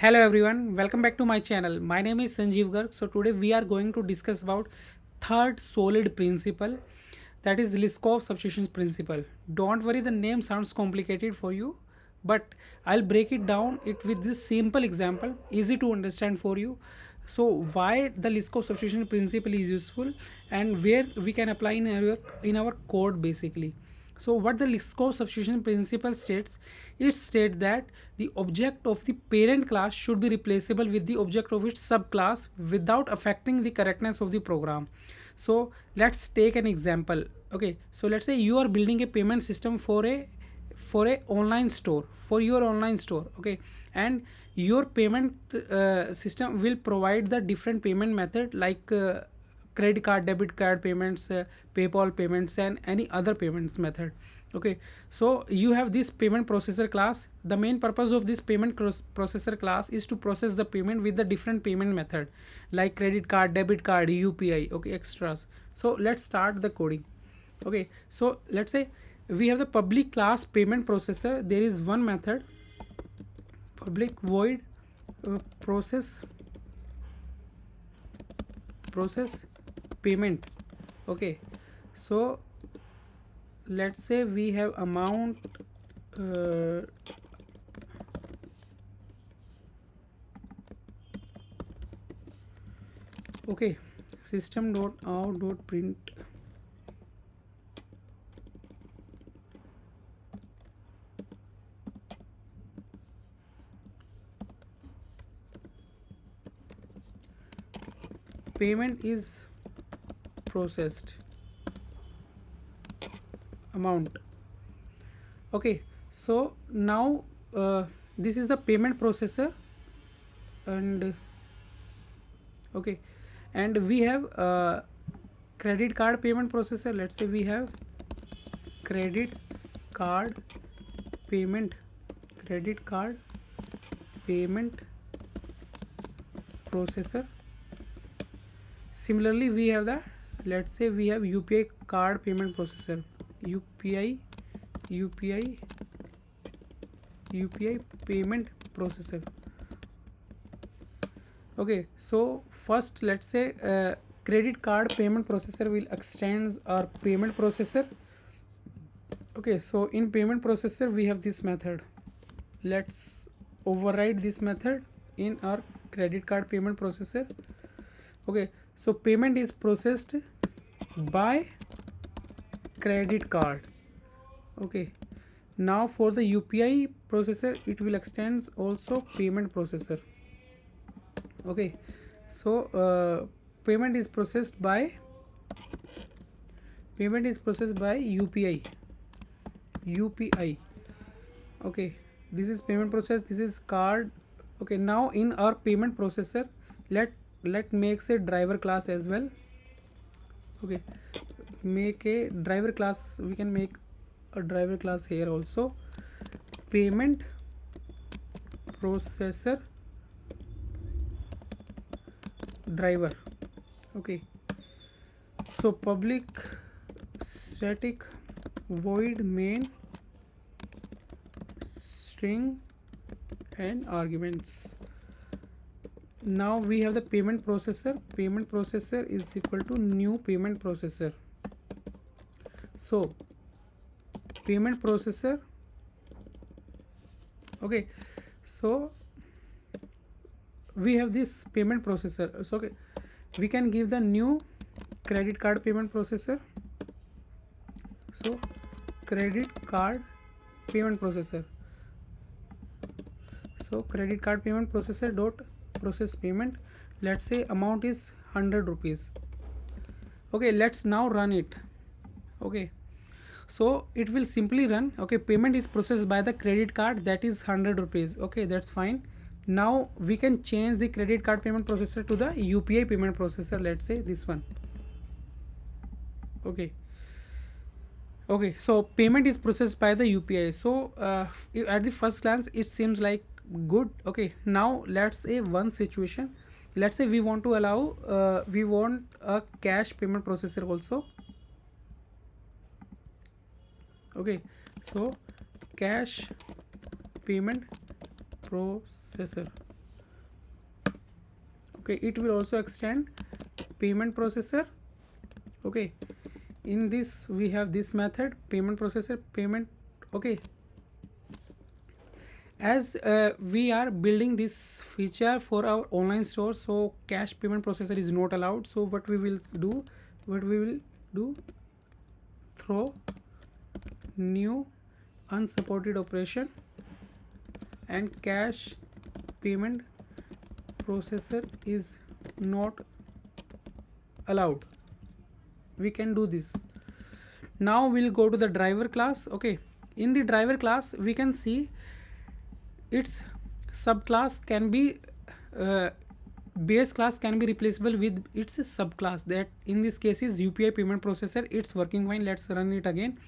Hello everyone, welcome back to my channel. My name is Sanjeev Garg. So today we are going to discuss about third solid principle, that is Liskov substitution principle. Don't worry, the name sounds complicated for you, but I'll break it down it with this simple example, easy to understand for you. So why the Liskov substitution principle is useful and where we can apply in our code basically. So what the Liskov substitution principle states, it states that the object of the parent class should be replaceable with the object of its subclass without affecting the correctness of the program. So let's take an example. Okay, so let's say you are building a payment system for a online store, for your online store. Okay, and your payment system will provide the different payment method like credit card, debit card payments, PayPal payments, and any other payments method. Okay, so you have this payment processor class. The main purpose of this payment processor class is to process the payment with the different payment method like credit card, debit card, UPI. Okay, extras. So let's start the coding. Okay, so let's say we have the public class payment processor. There is one method, public void process payment. Okay, so let's say we have amount uh, okay, system.out.print payment is processed amount. Okay, so now this is the payment processor, and okay, and we have credit card payment processor. Let's say we have credit card payment credit card payment processor. Similarly, we have the, let's say we have UPI card payment processor, UPI UPI UPI payment processor. Okay, so first let's say credit card payment processor will extends our payment processor. Okay, so in payment processor we have this method. Let's override this method in our credit card payment processor. Okay, so payment is processed by credit card. Okay, now for the UPI processor it will extends also payment processor. Okay, so payment is processed by UPI. Okay, this is payment process, this is card. Okay, now in our payment processor, let makes a driver class as well. Okay, make a driver class, we can make a driver class here also, payment processor driver. Okay, so public static void main string and arguments. Now we have the payment processor is equal to new payment processor. So payment processor, okay, so we have this payment processor. So okay, we can give the new credit card payment processor. So credit card payment processor, so credit card payment processor dot process payment. Let's say amount is 100 rupees. Okay, let's now run it. Okay, so it will simply run. Okay, payment is processed by the credit card, that is 100 rupees. Okay, that's fine. Now we can change the credit card payment processor to the UPI payment processor. Let's say this one. Okay, okay, so payment is processed by the UPI. So at the first glance it seems like good. Okay, now let's say one situation. Let's say we want to allow we want a cash payment processor also. Okay, so cash payment processor. Okay, it will also extend payment processor. Okay, in this we have this method, payment processor payment. Okay, as we are building this feature for our online store, so cash payment processor is not allowed. So what we will do, throw new unsupported operation and cash payment processor is not allowed. We can do this. Now we'll go to the driver class. Okay, in the driver class we can see its subclass can be base class can be replaceable with its subclass, that in this case is UPI payment processor. It's working fine. Let's run it again.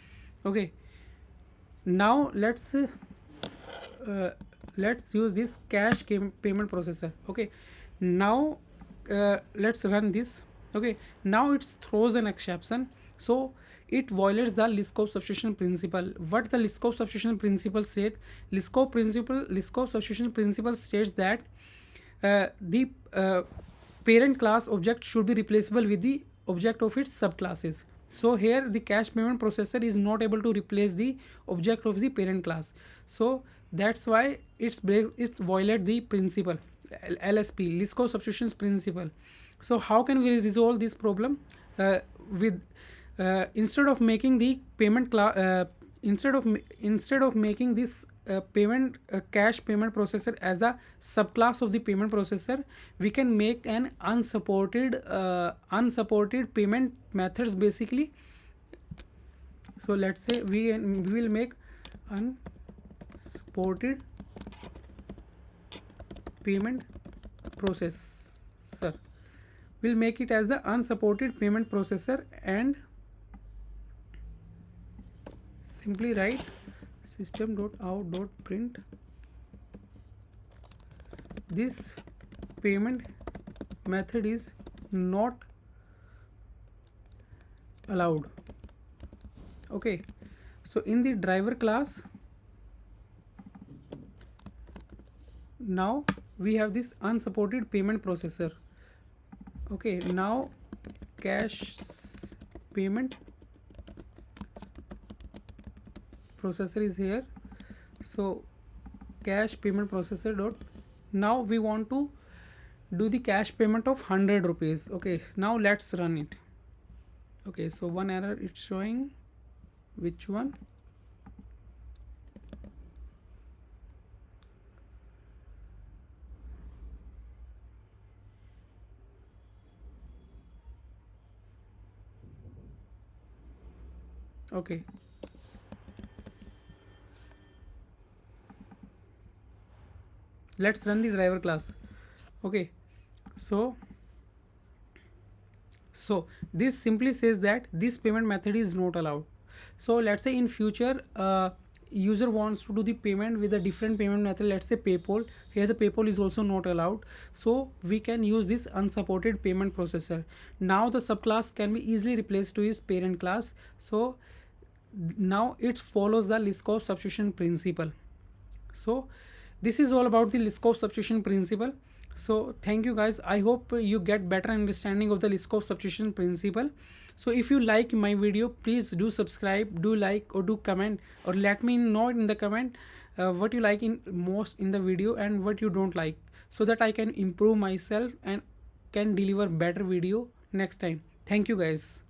Okay, now let's use this cash payment processor. Okay, now let's run this. Okay, now it throws an exception, so it violates the Liskov substitution principle. What the Liskov substitution principle said? Liskov substitution principle states that the parent class object should be replaceable with the object of its subclasses. So here the cash payment processor is not able to replace the object of the parent class. So that's why it violate the principle, LSP, Liskov substitution principle. So how can we resolve this problem? With instead of making the payment instead of making this cash payment processor as a subclass of the payment processor, we can make an unsupported payment methods basically. So let's say we will make unsupported payment processor. We'll make it as the unsupported payment processor and simply write system.out.print this payment method is not allowed. Okay, so in the driver class now we have this unsupported payment processor. Okay, now cash payment processor is here. So cash payment processor dot, now we want to do the cash payment of 100 rupees. Okay, now let's run it. Okay, so one error it's showing. Which one? Okay, let's run the driver class. Okay, so this simply says that this payment method is not allowed. So let's say in future user wants to do the payment with a different payment method, let's say PayPal. Here the PayPal is also not allowed, so we can use this unsupported payment processor. Now the subclass can be easily replaced to its parent class. So now it follows the Liskov substitution principle. So this is all about the Liskov substitution principle. So thank you guys. I hope you get better understanding of the Liskov substitution principle. So if you like my video, please do subscribe, do like, or do comment, or let me know in the comment what you like in most in the video and what you don't like, so that I can improve myself and can deliver better video next time. Thank you guys.